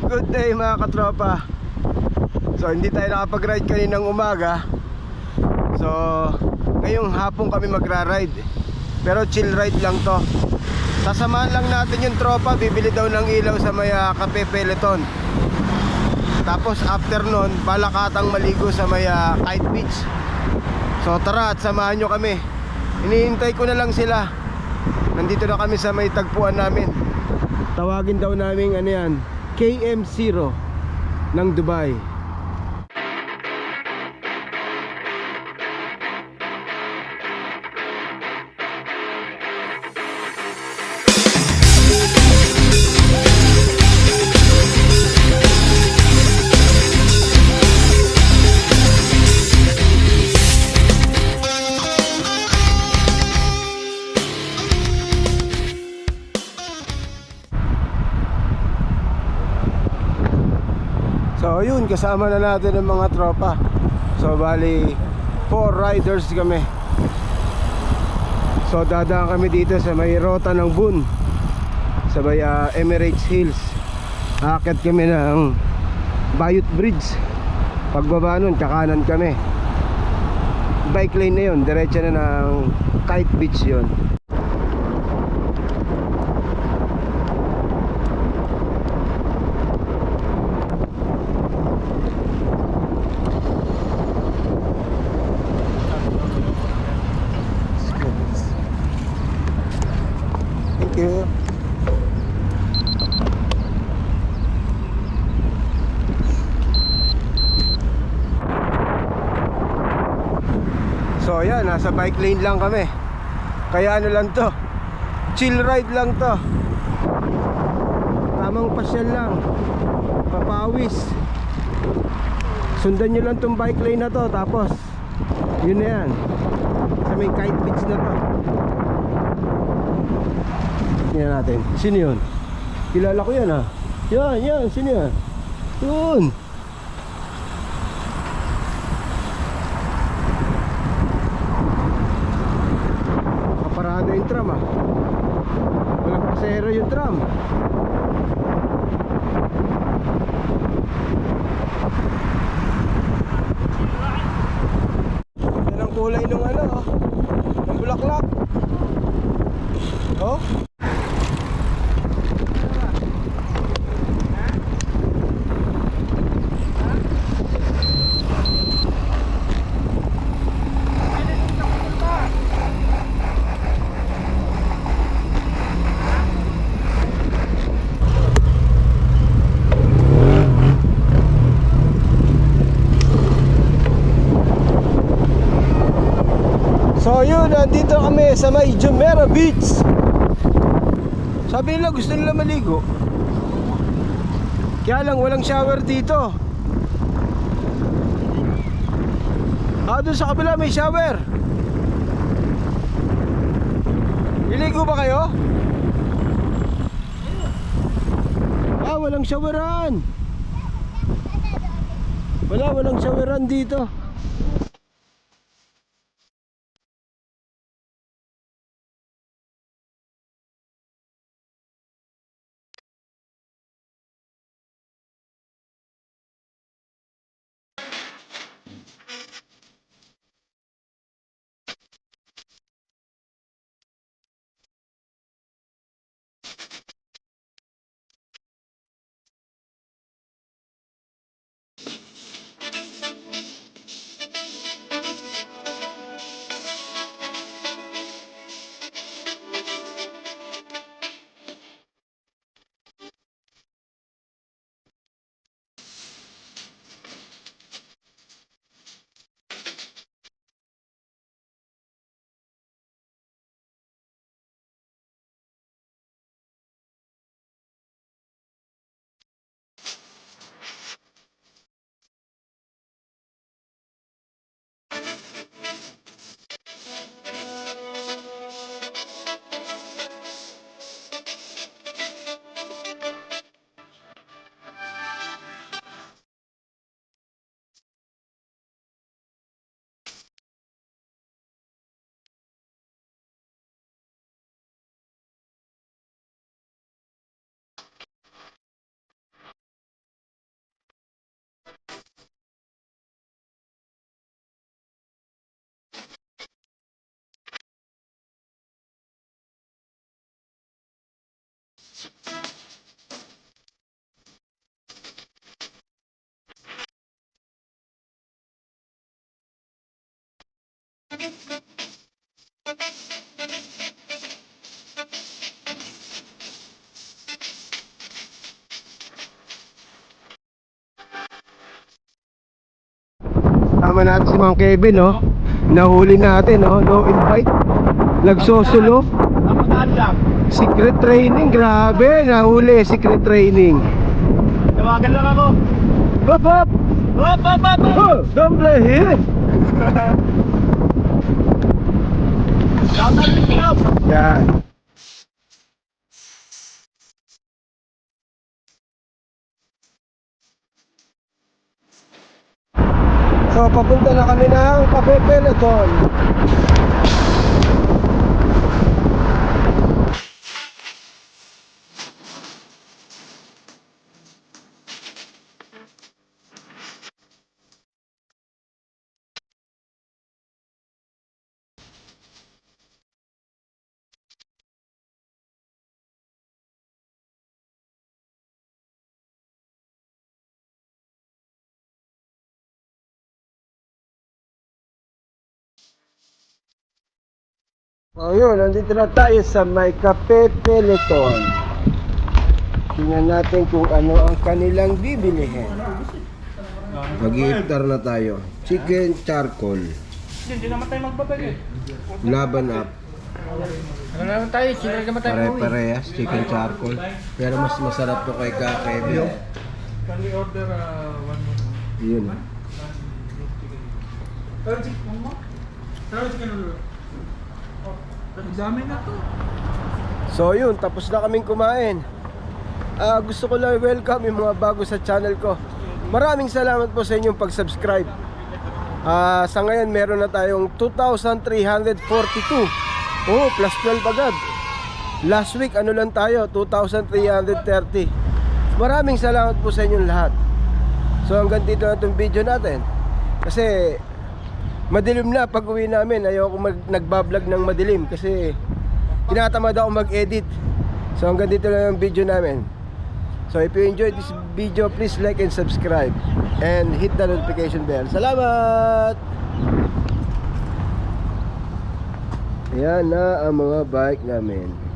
Good day mga katropa. So hindi tayo nakapag-ride kaninang umaga. So ngayong hapon kami magra-ride. Pero chill ride lang to. Sasamahan lang natin yung tropa. Bibili daw ng ilaw sa may Cafe Peloton. Tapos after nun, balakatang maligo sa may Kite Beach. So tara at samahan nyo kami. Iniintay ko na lang sila. Nandito na kami sa may tagpuan namin. Tawagin daw namin ano yan, KM0 ng Dubai. So yun, kasama na natin ang mga tropa. So bali 4 riders kami. So dadaan kami dito sa may rota ng Boon, sa may Emirates Hills. Akit kami ng Bayot Bridge. Pagbaba nun, kakanan kami. Bike lane na yun, diretso na ng Kite Beach yun. So ayan, nasa bike lane lang kami. Kaya ano lang to, chill ride lang to. Tamang pasyal lang, papawis. Sundan nyo lang tong bike lane na to. Tapos yun na yan, sa may Kite Beach na to. Tingnan natin, sino yun? Kilala ko yan ha. Yan, sino yan? Yun. Nakaparado yung tram ah. Walang pasahero yung tram. Yan ang kulay ng ano oh, ng bulaklak. Oh. So yun, nandito kami sa may Jumeirah Beach. Sabi nila gusto nila maligo, kaya lang walang shower dito. Doon sa kabila may shower. Iligo ba kayo? Walang showeran. Walang showeran dito. Tama natin si Ma'am Kevin, no? Nahuli natin, no? No invite. Nagsosolo. Secret training, grabe. Nahuli, secret training. Tawagan lang ako. Hop, hop! Hop, hop, hop, hop. Oh, don't play here. Yan. So, papunta na kami ng Cafe Peloton. O yun, nandito na tayo sa may Cafe Peloton. Tingnan natin kung ano ang kanilang bibilihin. Mag-i-iftar na tayo. Chicken charcoal. Hindi naman tayo magbabalik. Laban up. Ano naman tayo? Sino naman tayo? Pare-parehas, chicken charcoal. Pero mas masarap to kay Kevin. Can we order one more? Yun. Pero chicken mo? Pero chicken ulo. Ang dami na to. So yun, tapos na kaming kumain. Gusto ko lang welcome yung mga bago sa channel ko. Maraming salamat po sa inyong pag-subscribe. Sa ngayon meron na tayong 2,342. Oh, plus 12 agad. Last week ano lang tayo, 2,330. Maraming salamat po sa inyong lahat. So hanggang dito na itong video natin. Kasi madilim na pag uwi namin. Ayoko nagbablog ng madilim kasi tinatamad ako mag-edit. So hanggang dito lang ang video namin. So if you enjoyed this video, please like and subscribe and hit the notification bell. Salamat! Ayan na ang mga bike namin.